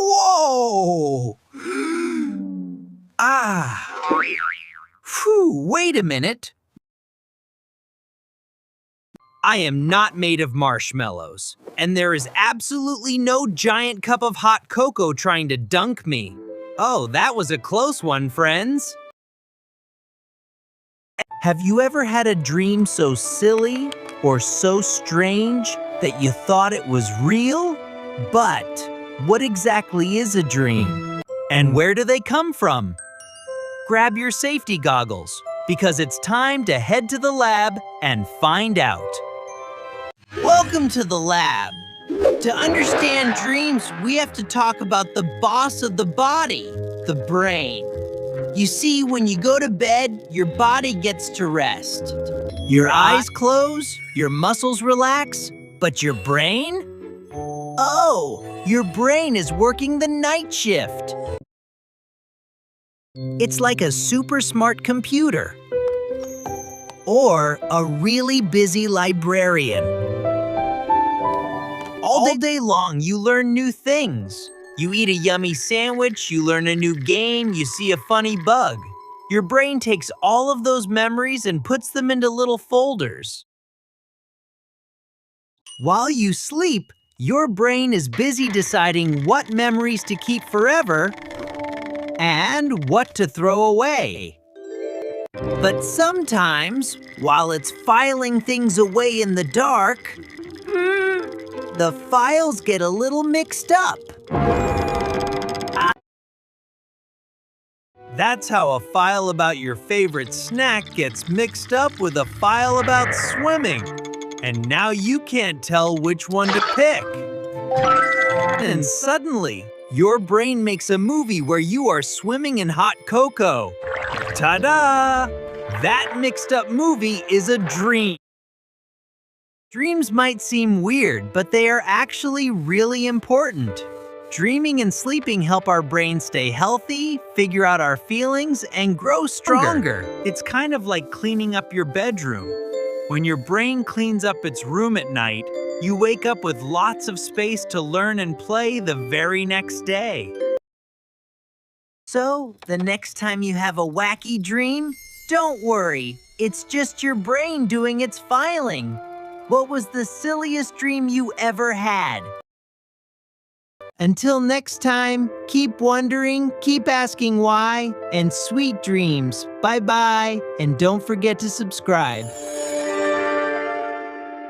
Whoa! Ah! Phew, wait a minute. I am not made of marshmallows, and there is absolutely no giant cup of hot cocoa trying to dunk me. Oh, that was a close one, friends. Have you ever had a dream so silly or so strange that you thought it was real? But what exactly is a dream? And where do they come from? Grab your safety goggles, because it's time to head to the lab and find out. Welcome to the lab. To understand dreams, we have to talk about the boss of the body, the brain. You see, when you go to bed, your body gets to rest. Your eyes close, your muscles relax, but your brain? Oh, your brain is working the night shift. It's like a super smart computer or a really busy librarian. All day long, you learn new things. You eat a yummy sandwich, you learn a new game, you see a funny bug. Your brain takes all of those memories and puts them into little folders. While you sleep, your brain is busy deciding what memories to keep forever and what to throw away. But sometimes, while it's filing things away in the dark, the files get a little mixed up. That's how a file about your favorite snack gets mixed up with a file about swimming. And now you can't tell which one to pick. And suddenly, your brain makes a movie where you are swimming in hot cocoa. Ta-da! That mixed up movie is a dream. Dreams might seem weird, but they are actually really important. Dreaming and sleeping help our brain stay healthy, figure out our feelings, and grow stronger. It's kind of like cleaning up your bedroom. When your brain cleans up its room at night, you wake up with lots of space to learn and play the very next day. So, the next time you have a wacky dream, don't worry. It's just your brain doing its filing. What was the silliest dream you ever had? Until next time, keep wondering, keep asking why, and sweet dreams. Bye-bye, and don't forget to subscribe.